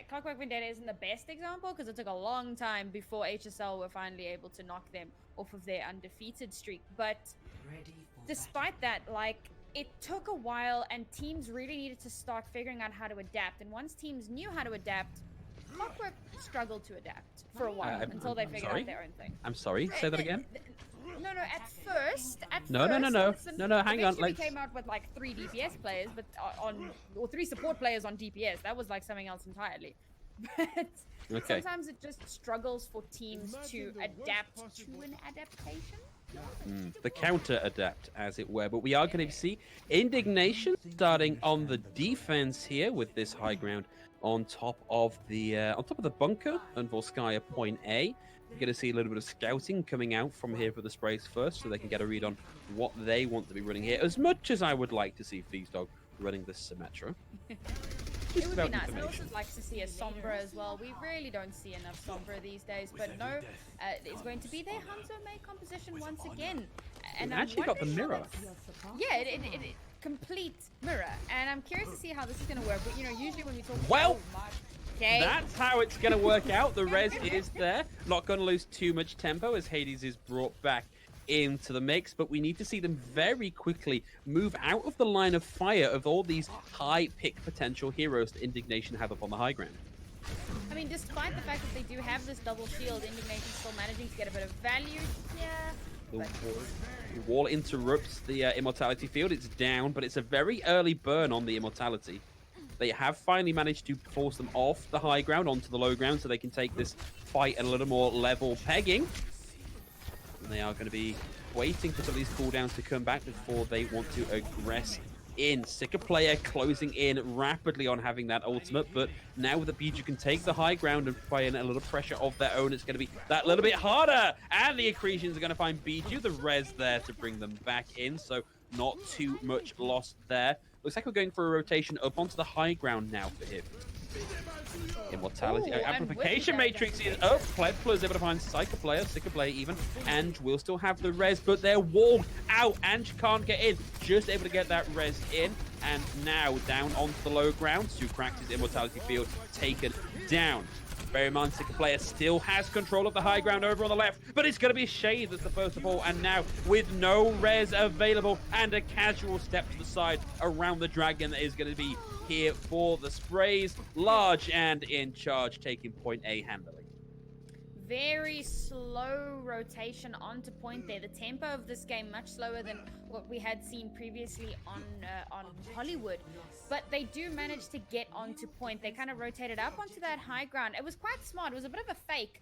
Clockwork Vendetta isn't the best example because it took a long time before HSL were finally able to knock them off of their undefeated streak. But despite that, like, it took a while and teams really needed to start figuring out how to adapt. And once teams knew how to adapt, Clockwork struggled to adapt for a while until they figured out their own thing. I'm sorry, say that again? No, at first, No, hang on. We came out with like 3 DPS players, but or 3 support players on DPS. That was like something else entirely. But sometimes it just struggles for teams to adapt to an adaptation. The counter adapt, as it were. But we are going to see Indignation starting on the defense here with this high ground on top of the bunker and Volskaya point A. We're going to see a little bit of scouting coming out from here for the Sprays first, so they can get a read on what they want to be running here. As much as I would like to see Feasdog running this Symmetra. It would be nice. I'd also like to see a Sombra as well. We really don't see enough Sombra these days, but no, it's going to be their Hunter May composition once again. And I actually got the mirror. Yeah, it complete mirror, and I'm curious to see how this is going to work. But you know, usually when we talk that's how it's going to work out. The res is there. Not going to lose too much tempo as Hades is brought back into the mix, but we need to see them very quickly move out of the line of fire of all these high pick potential heroes that Indignation have up on the high ground. I mean, despite the fact that they do have this double shield, Indignation still managing to get a bit of value here. The wall interrupts the immortality field. It's down, but it's a very early burn on the immortality. They have finally managed to force them off the high ground onto the low ground so they can take this fight at a little more level pegging. And they are going to be waiting for some of these cooldowns to come back before they want to aggress in. Sicker player closing in rapidly on having that ultimate, but now with the Bijou can take the high ground and play in a little pressure of their own. It's going to be that little bit harder, and the Accretions are going to find Bijou, the res there to bring them back in, so not too much loss there. Looks like we're going for a rotation up onto the high ground now for him. Immortality, amplification matrix is up. Pledpler is able to find Sicker player even, and we'll still have the res, but they're walled out and can't get in. Just able to get that res in, and now down onto the low ground. Stu cracks his immortality field, taken down. Bear in mind, Sicker player still has control of the high ground over on the left, but it's going to be Shade that's the first of all, and now with no res available and a casual step to the side around the dragon that is going to be here for the Sprays. Large and in charge, taking point A handily. Very slow rotation onto point there. The tempo of this game much slower than what we had seen previously on Hollywood, but they do manage to get onto point. They kind of rotated up onto that high ground. It was quite smart. It was a bit of a fake,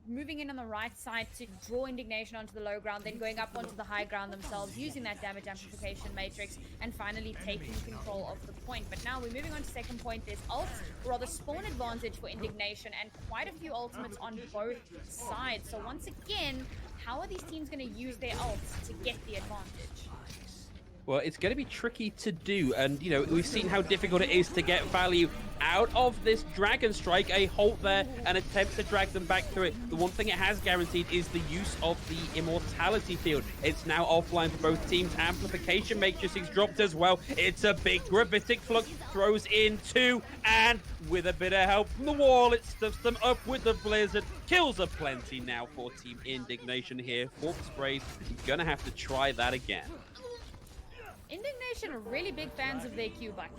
moving in on the right side to draw Indignation onto the low ground, then going up onto the high ground themselves, using that damage amplification matrix, and finally taking control of the point. But now we're moving on to second point. There's ult, or rather spawn advantage for Indignation, and quite a few ultimates on both sides. So once again, how are these teams going to use their ults to get the advantage? Well, it's going to be tricky to do, and you know we've seen how difficult it is to get value out of this Dragon Strike. A halt there, an attempt to drag them back through it. The one thing it has guaranteed is the use of the Immortality Field. It's now offline for both teams. Amplification Matrix is dropped as well. It's a big Gravitic Flux, throws in two, and with a bit of help from the wall, it stuffs them up with the Blizzard. Kills are plenty now for Team Indignation here. For the Sprays, gonna have to try that again. Indignation are really big fans of their Q button.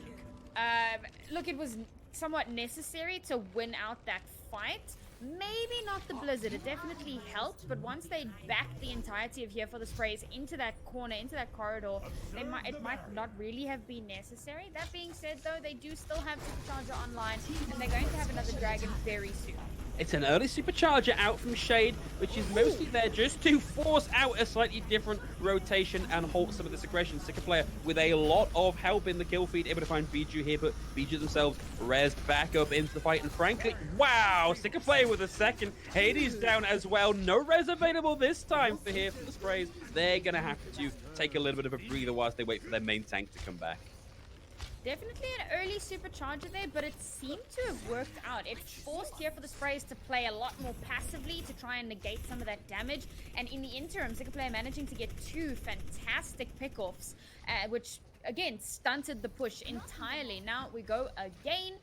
Look, it was somewhat necessary to win out that fight. Maybe not the Blizzard, it definitely helped, but once they backed the entirety of Here for the Sprays into that corner, into that corridor, it might not really have been necessary. That being said, though, they do still have Supercharger online, and they're going to have another Dragon very soon. It's an early Supercharger out from Shade, which is mostly there just to force out a slightly different rotation and halt some of this aggression. Sicker player with a lot of help in the kill feed, able to find Biju here, but Biju themselves res back up into the fight. And frankly, wow, Sicker player with a second. Hades down as well. No res available this time for Here for the Sprays. They're going to have to take a little bit of a breather whilst they wait for their main tank to come back. Definitely an early Supercharger there, but it seemed to have worked out. It forced Here for the Sprays to play a lot more passively to try and negate some of that damage. And in the interim, Sicker player managing to get two fantastic pickoffs, which, again, stunted the push entirely. Now we go again.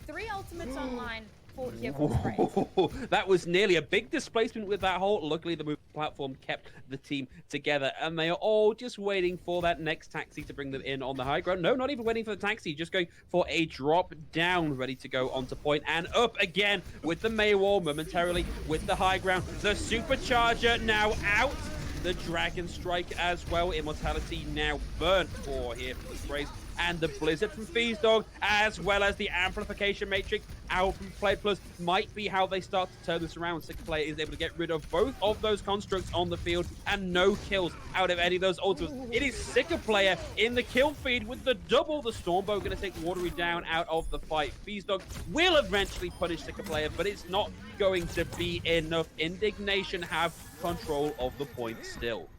3 ultimates online for Here for the Sprays. That was nearly a big displacement with that halt. Luckily, the move platform kept the team together, and they are all just waiting for that next taxi to bring them in on the high ground. No, not even waiting for the taxi, just going for a drop down, ready to go onto point and up again with the May wall momentarily with the high ground. The Supercharger now out. The Dragon Strike as well. Immortality now burnt for Here for the Sprays. And the Blizzard from Dog, as well as the Amplification Matrix out from Play Plus, might be how they start to turn this around. Sicker player is able to get rid of both of those constructs on the field and no kills out of any of those ultimates. It is Sicker player in the kill feed with the double. The Stormbow going to take Watery down out of the fight. Dog will eventually punish Sicker player, but it's not going to be enough. Indignation have control of the point still.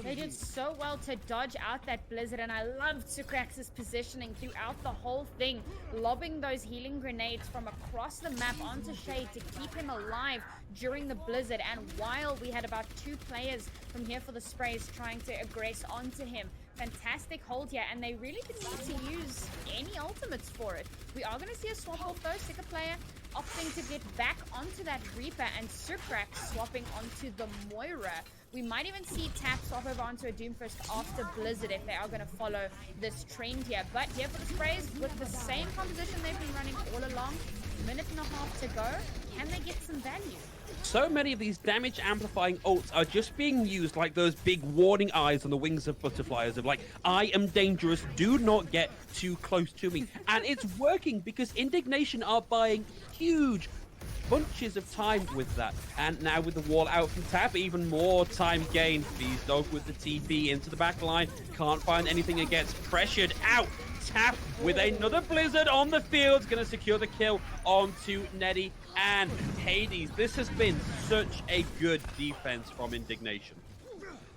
They did so well to dodge out that Blizzard, and I loved Sucrax's positioning throughout the whole thing, lobbing those healing grenades from across the map onto Shade to keep him alive during the Blizzard. And while we had about 2 players from Here for the Sprays trying to aggress onto him, fantastic hold here, and they really didn't need to use any ultimates for it. We are going to see a swap off though. Sicker player opting to get back onto that Reaper, and Sucrax swapping onto the Moira. We might even see Tap swap over onto a Doomfist after Blizzard if they are going to follow this trend here. But Here for the Sprays, with the same composition they've been running all along, minute and a half to go, can they get some value? So many of these damage amplifying ults are just being used like those big warning eyes on the wings of butterflies of like, I am dangerous, do not get too close to me. And it's working because Indignation are buying huge bunches of time with that. And now with the wall out from Tap, even more time gained. Dog with the TP into the back line, can't find anything, it gets pressured out. Tap with another Blizzard on the field, gonna secure the kill onto Neddy and Hades. This has been such a good defense from Indignation.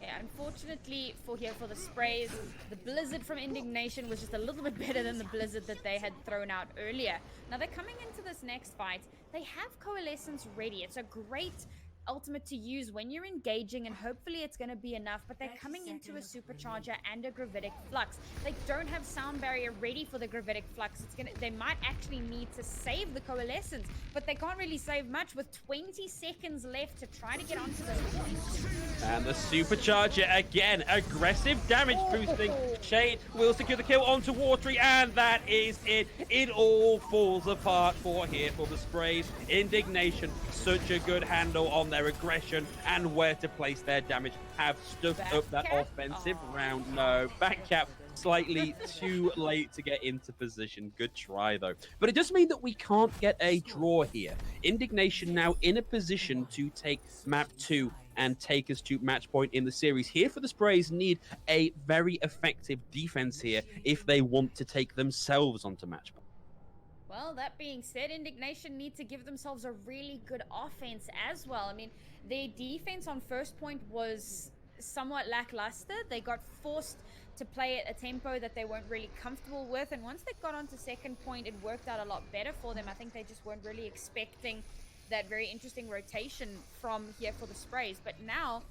Yeah, unfortunately for Here for the Sprays, the Blizzard from Indignation was just a little bit better than the Blizzard that they had thrown out earlier. Now they're coming into this next fight. They have Coalescence ready. It's a great ultimate to use when you're engaging, and hopefully it's going to be enough, but they're coming into a Supercharger and a Gravitic Flux. They don't have Sound Barrier ready for the Gravitic Flux. They might actually need to save the Coalescence, but they can't really save much with 20 seconds left to try to get onto those points. And the Supercharger again, aggressive damage boosting. Shade will secure the kill onto Watery, and that is it. It all falls apart for Here for the Sprays. Indignation, such a good handle on their aggression and where to place their damage. Have stuffed up that offensive round. No, back cap slightly too late to get into position. Good try though. But it does mean that we can't get a draw here. Indignation now in a position to take map 2 and take us to match point in the series. Here for the Sprays need a very effective defense here if they want to take themselves onto match point. Well, that being said, Indignation need to give themselves a really good offense as well. I mean, their defense on first point was somewhat lackluster. They got forced to play at a tempo that they weren't really comfortable with. And once they got onto second point, it worked out a lot better for them. I think they just weren't really expecting that very interesting rotation from here for the Sprays. But now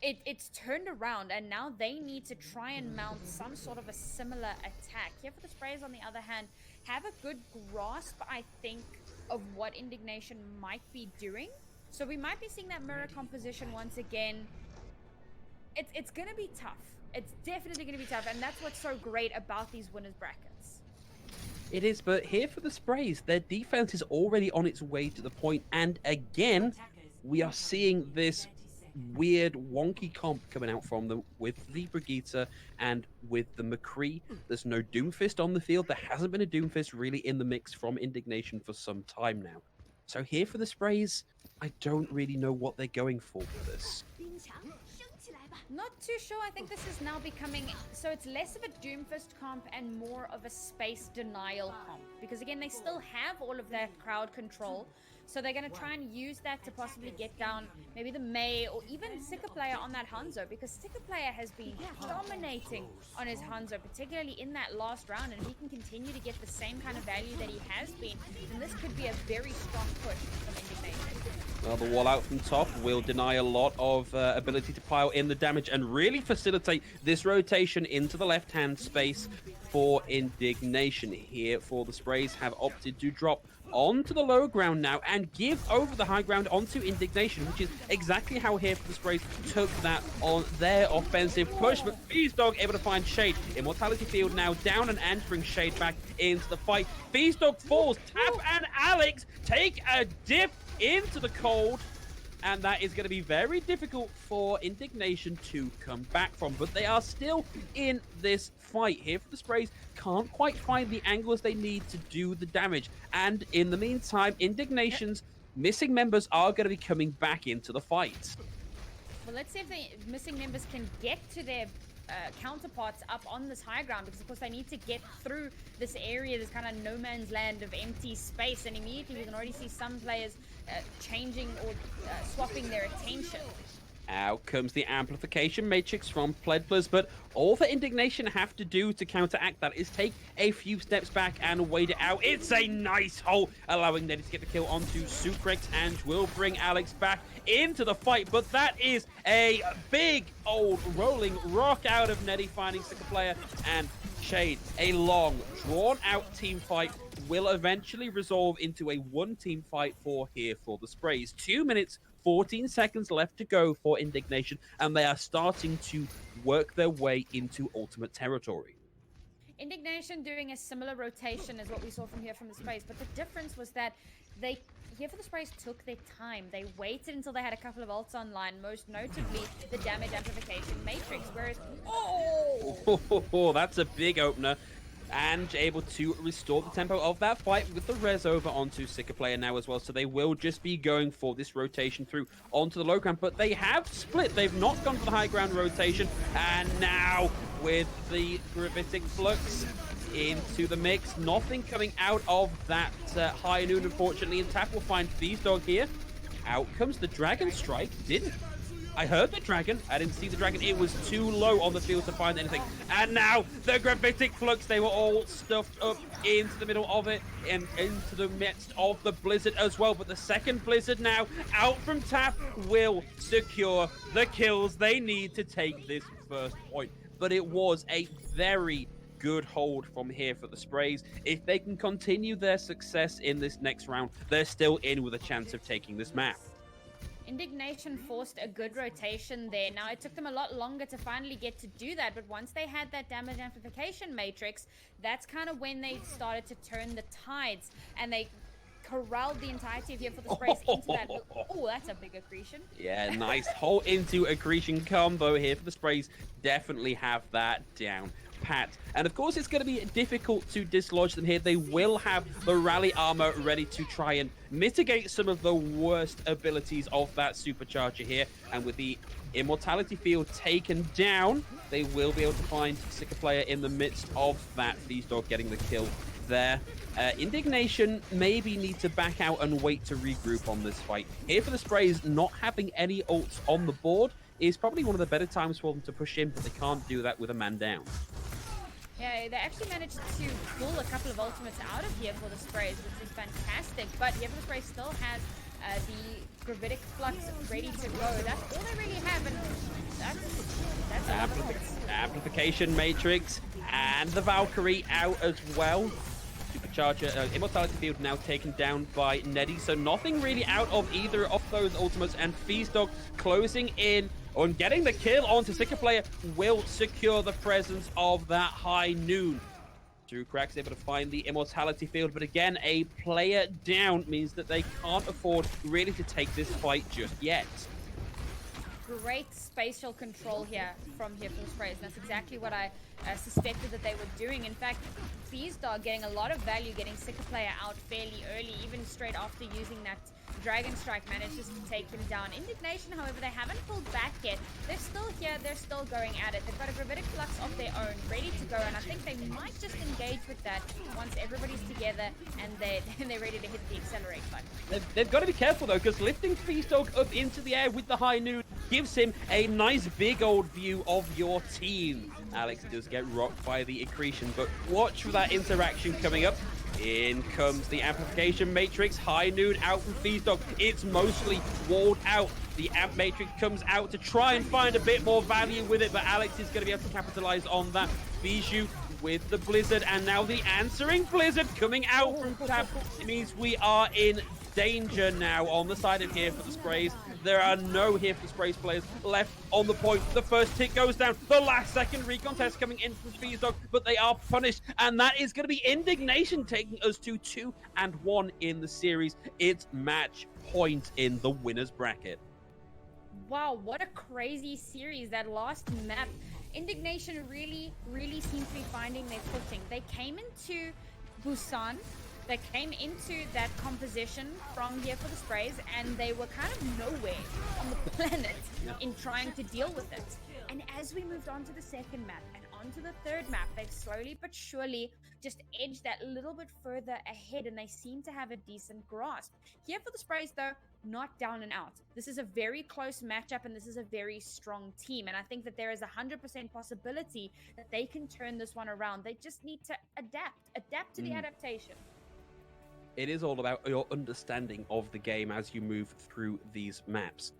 it's turned around, and now they need to try and mount some sort of a similar attack. Here for the Sprays, on the other hand, have a good grasp, I think, of what Indignation might be doing. So we might be seeing that mirror composition once again. It's going to be tough. It's definitely going to be tough, and that's what's so great about these winners brackets. It is, but here for the Sprays, their defense is already on its way to the point, and again, we are seeing this weird, wonky comp coming out from them with the Brigitte and with the McCree. There's no Doomfist on the field. There hasn't been a Doomfist really in the mix from Indignation for some time now. So here for the Sprays, I don't really know what they're going for this. Not too sure. I think this is now becoming, so it's less of a Doomfist comp and more of a space denial comp. Because again, they still have all of that crowd control. So they're going to try and use that to possibly get down maybe the Mei or even Sika player on that Hanzo. Because Sika player has been dominating on his Hanzo, particularly in that last round. And if he can continue to get the same kind of value that he has been, then this could be a very strong push from Indignation. Well, the wall out from top will deny a lot of ability to pile in the damage and really facilitate this rotation into the left-hand space for Indignation. Here for the Sprays have opted to drop onto the low ground now and give over the high ground onto Indignation, which is exactly how here for the Sprays took that on their offensive push. But Feazdog able to find Shade. Immortality Field now down and entering Shade back into the fight. Feazdog falls. Tap and Alex take a dip into the cold, and that is going to be very difficult for Indignation to come back from, but they are still in this fight. Here for the Sprays can't quite find the angles they need to do the damage, and in the meantime, Indignation's missing members are going to be coming back into the fight. Well, let's see if the missing members can get to their counterparts up on this high ground, because of course they need to get through this area, this kind of no man's land of empty space, and immediately we can already see some players changing or swapping their attention. Out comes the amplification matrix from Pledplers, but all the Indignation have to do to counteract that is take a few steps back and wait it out. It's a nice hole, allowing Neddy to get the kill onto Sucrex, and will bring Alex back into the fight, but that is a big old rolling rock out of Neddy, finding Sika player and Shade. A long, drawn-out team fight will eventually resolve into a one-team fight for here for the Sprays. 2 minutes 14 seconds left to go for Indignation, and they are starting to work their way into ultimate territory. Indignation doing a similar rotation as what we saw from here from the Sprays, but the difference was that they, here for the Sprays, took their time. They waited until they had a couple of ults online, most notably the damage amplification matrix, whereas, oh, that's a big opener. And able to restore the tempo of that fight with the res over onto Sika player now as well. So they will just be going for this rotation through onto the low ground. But they have split. They've not gone for the high ground rotation. And now with the gravitic flux into the mix. Nothing coming out of that high noon, unfortunately. And Tap will find Feazdog here. Out comes the Dragon Strike. I heard the dragon. I didn't see the dragon. It was too low on the field to find anything. And now the gravitic flux. They were all stuffed up into the middle of it and into the midst of the blizzard as well. But the second blizzard now out from Tap will secure the kills they need to take this first point. But it was a very good hold from here for the Sprays. If they can continue their success in this next round, they're still in with a chance of taking this map. Indignation forced a good rotation there. Now, it took them a lot longer to finally get to do that, but once they had that damage amplification matrix, that's kind of when they started to turn the tides, and they corralled the entirety of here for the Sprays into that. Oh, that's a big accretion. Yeah, nice hole into accretion combo here for the Sprays. Definitely have that down pat. And of course, it's going to be difficult to dislodge them here. They will have the rally armor ready to try and mitigate some of the worst abilities of that supercharger here. And with the immortality field taken down, they will be able to find Sika player in the midst of that. Feazdog getting the kill there. Indignation maybe need to back out and wait to regroup on this fight. Here for the Sprays, not having any ults on the board is probably one of the better times for them to push in, but they can't do that with a man down. Yeah, they actually managed to pull a couple of ultimates out of here for the Sprays, which is fantastic. But here for the Sprays still has the gravitic flux ready to go. That's all they really have, and that's a lot of points. Amplification Matrix and the Valkyrie out as well. Supercharger, Immortality Field now taken down by Neddy, so nothing really out of either of those ultimates, and Feastdog closing in on getting the kill onto Sicka Player will secure the presence of that high noon. Drew Crack's able to find the Immortality Field, but again, a player down means that they can't afford really to take this fight just yet. Great spatial control here from here for the Sprays. That's exactly what I suspected that they were doing. In fact, Feastdog getting a lot of value, getting Sicka Player out fairly early, even straight after using that Dragon Strike manages to take him down. Indignation, however, they haven't pulled back yet. They're still here, they're still going at it. They've got a gravitic flux of their own, ready to go, and I think they might just engage with that once everybody's together and they're ready to hit the accelerate button. They've got to be careful though, because lifting Feastdog up into the air with the high noon gives him a nice big old view of your team. Alex does get rocked by the accretion, but watch for that interaction coming up. In comes the Amplification Matrix, high noon out from Feastdog. It's mostly walled out. The Amp Matrix comes out to try and find a bit more value with it, but Alex is going to be able to capitalize on that. Bijou with the Blizzard, and now the answering Blizzard coming out from Tab. It means we are in danger now on the side of here for the Sprays. There are no here for the Sprays players left on the point. The first tick goes down. The last second recon test coming in from Feastdog, but they are punished, and that is going to be Indignation taking us to 2-1 in the series. It's match point in the winner's bracket. Wow, what a crazy series. That last map, Indignation really seems to be finding their footing. They came into Busan, they came into that composition from here for the Sprays, and they were kind of nowhere on the planet in trying to deal with it. And as we moved on to the second map and onto the third map, they've slowly but surely just edged that little bit further ahead, and they seem to have a decent grasp. Here for the Sprays, though, not down and out. This is a very close matchup, and this is a very strong team, and I think that there is 100% possibility that they can turn this one around. They just need to adapt to the adaptation. It is all about your understanding of the game as you move through these maps.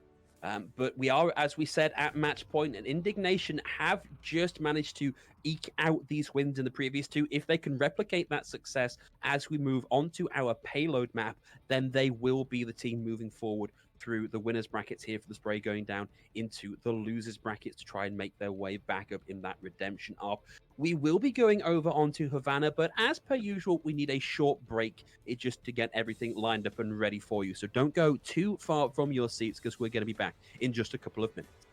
But we are, as we said, at match point, and Indignation have just managed to eke out these wins in the previous two. If they can replicate that success as we move on to our payload map, then they will be the team moving forward through the winners brackets here for the Spray, going down into the losers brackets to try and make their way back up in that redemption arc. We will be going over onto Havana, but as per usual, we need a short break just to get everything lined up and ready for you. So don't go too far from your seats, because we're going to be back in just a couple of minutes.